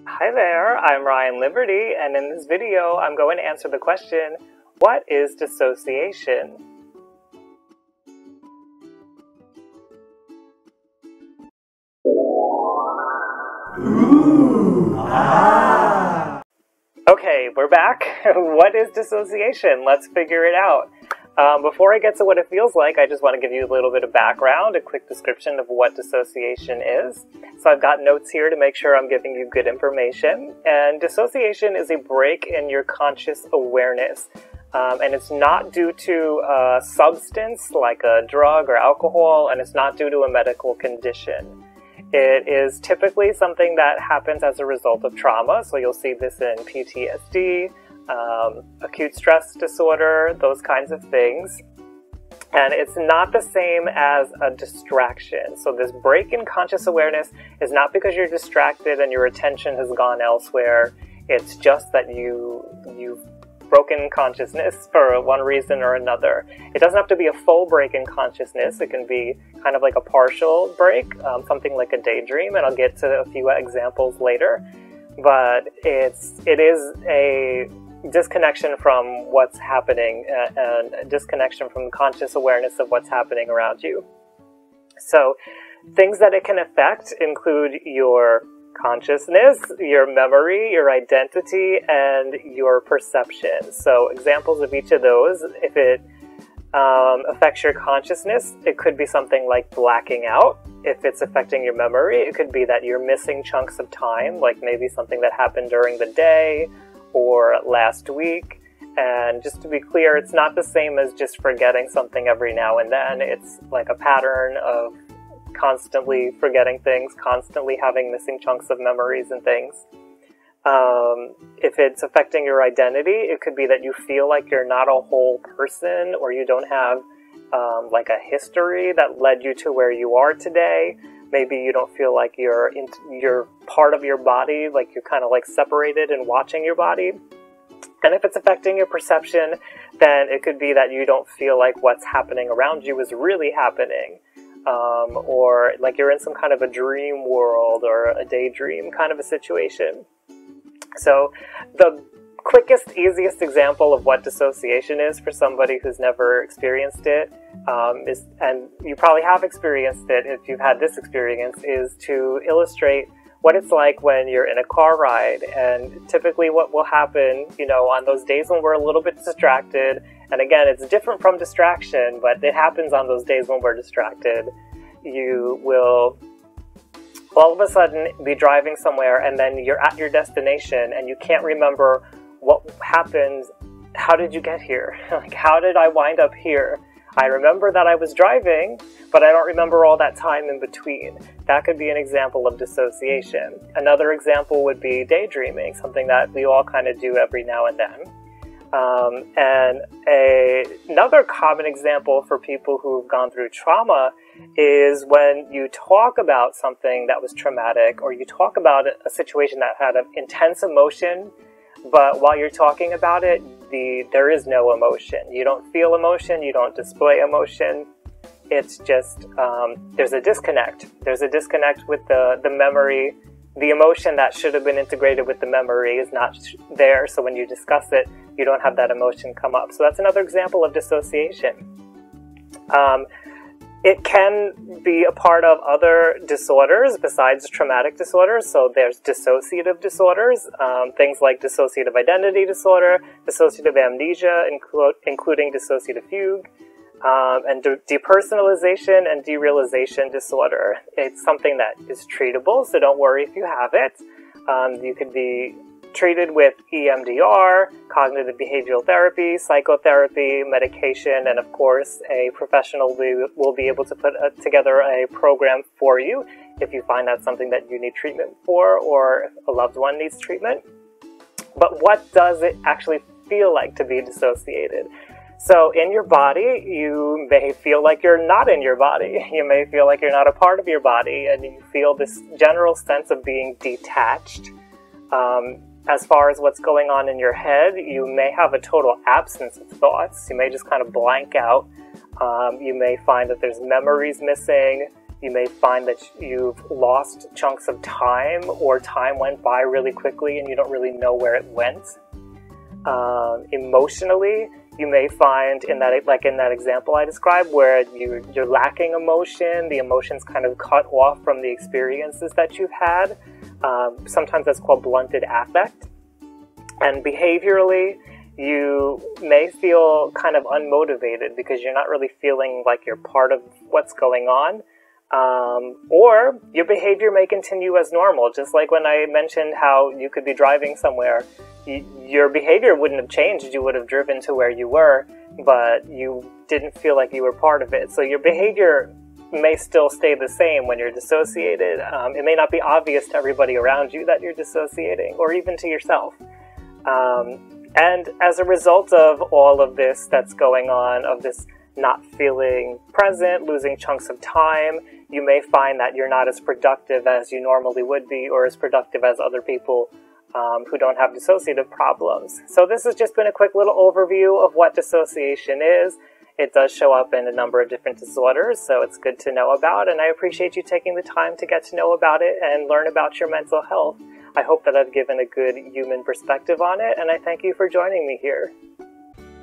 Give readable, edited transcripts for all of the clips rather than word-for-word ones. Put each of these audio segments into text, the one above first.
Hi there, I'm Ryan Liberty, and in this video I'm going to answer the question, what is dissociation? Ooh, ah. Okay, we're back. What is dissociation? Let's figure it out. Before I get to what it feels like, I just want to give you a little bit of background, a quick description of what dissociation is. So I've got notes here to make sure I'm giving you good information. And dissociation is a break in your conscious awareness. And it's not due to a substance like a drug or alcohol, and it's not due to a medical condition. It is typically something that happens as a result of trauma. So you'll see this in PTSD, acute stress disorder, those kinds of things. And it's not the same as a distraction. So this break in conscious awareness is not because you're distracted and your attention has gone elsewhere. It's just that you've broken consciousness for one reason or another. It doesn't have to be a full break in consciousness. It can be kind of like a partial break, something like a daydream, and I'll get to a few examples later. But it is a disconnection from what's happening and a disconnection from conscious awareness of what's happening around you. So things that it can affect include your consciousness, your memory, your identity, and your perception. So examples of each of those, if it affects your consciousness, it could be something like blacking out. If it's affecting your memory, it could be that you're missing chunks of time, like maybe something that happened during the day or last week. And just to be clear, it's not the same as just forgetting something every now and then. It's like a pattern of constantly forgetting things, constantly having missing chunks of memories and things. If it's affecting your identity, it could be that you feel like you're not a whole person, or you don't have like a history that led you to where you are today. Maybe you don't feel like you're part of your body, like you're kind of like separated and watching your body. And if it's affecting your perception, then it could be that you don't feel like what's happening around you is really happening. Or like you're in some kind of a dream world or a daydream kind of a situation. So the quickest, easiest example of what dissociation is for somebody who's never experienced it, and you probably have experienced it if you've had this experience, is to illustrate what it's like when you're in a car ride. And typically what will happen, on those days when we're a little bit distracted, and again, it's different from distraction, but it happens on those days when we're distracted, you will all of a sudden be driving somewhere, and then you're at your destination and you can't remember what happened. How did you get here? Like, how did I wind up here? I remember that I was driving, but I don't remember all that time in between. That could be an example of dissociation. Another example would be daydreaming, something that we all kind of do every now and then. And another common example for people who've gone through trauma is when you talk about something that was traumatic, or you talk about a situation that had an intense emotion, but while you're talking about it, there is no emotion. You don't feel emotion, you don't display emotion. It's just, there's a disconnect. There's a disconnect with the memory. The emotion that should have been integrated with the memory is not there, so when you discuss it, you don't have that emotion come up. So that's another example of dissociation. It can be a part of other disorders besides traumatic disorders. So there's dissociative disorders, things like dissociative identity disorder, dissociative amnesia, including dissociative fugue, and depersonalization and derealization disorder. It's something that is treatable, so don't worry if you have it. You could be treated with EMDR, cognitive behavioral therapy, psychotherapy, medication, and of course a professional will be able to put together a program for you if you find that's something that you need treatment for, or if a loved one needs treatment. But what does it actually feel like to be dissociated? So in your body, you may feel like you're not in your body. You may feel like you're not a part of your body, and you feel this general sense of being detached. As far as what's going on in your head, you may have a total absence of thoughts. You may just kind of blank out. You may find that there's memories missing. You may find that you've lost chunks of time, or time went by really quickly and you don't really know where it went. Emotionally, you may find in that example I described, where you're lacking emotion, the emotions kind of cut off from the experiences that you've had. Sometimes that's called blunted affect. And behaviorally, you may feel kind of unmotivated because you're not really feeling like you're part of what's going on. Or your behavior may continue as normal, just like when I mentioned how you could be driving somewhere. Your behavior wouldn't have changed. You would have driven to where you were, but you didn't feel like you were part of it. So your behavior may still stay the same when you're dissociated. It may not be obvious to everybody around you that you're dissociating, or even to yourself. And as a result of all of this that's going on, of this not feeling present, losing chunks of time, you may find that you're not as productive as you normally would be, or as productive as other people who don't have dissociative problems. So this has just been a quick little overview of what dissociation is. It does show up in a number of different disorders, so it's good to know about, and I appreciate you taking the time to get to know about it and learn about your mental health. I hope that I've given a good human perspective on it, and I thank you for joining me here.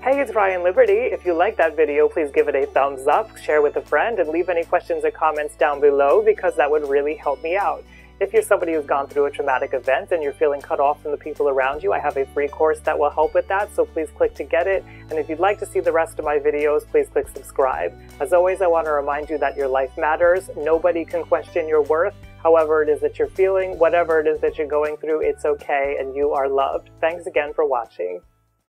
Hey, it's Ryan Liberty. If you liked that video, please give it a thumbs up, share with a friend, and leave any questions or comments down below, because that would really help me out. If you're somebody who's gone through a traumatic event and you're feeling cut off from the people around you, I have a free course that will help with that, so please click to get it. And if you'd like to see the rest of my videos, please click subscribe. As always, I want to remind you that your life matters. Nobody can question your worth. However it is that you're feeling, whatever it is that you're going through, it's okay, and you are loved. Thanks again for watching.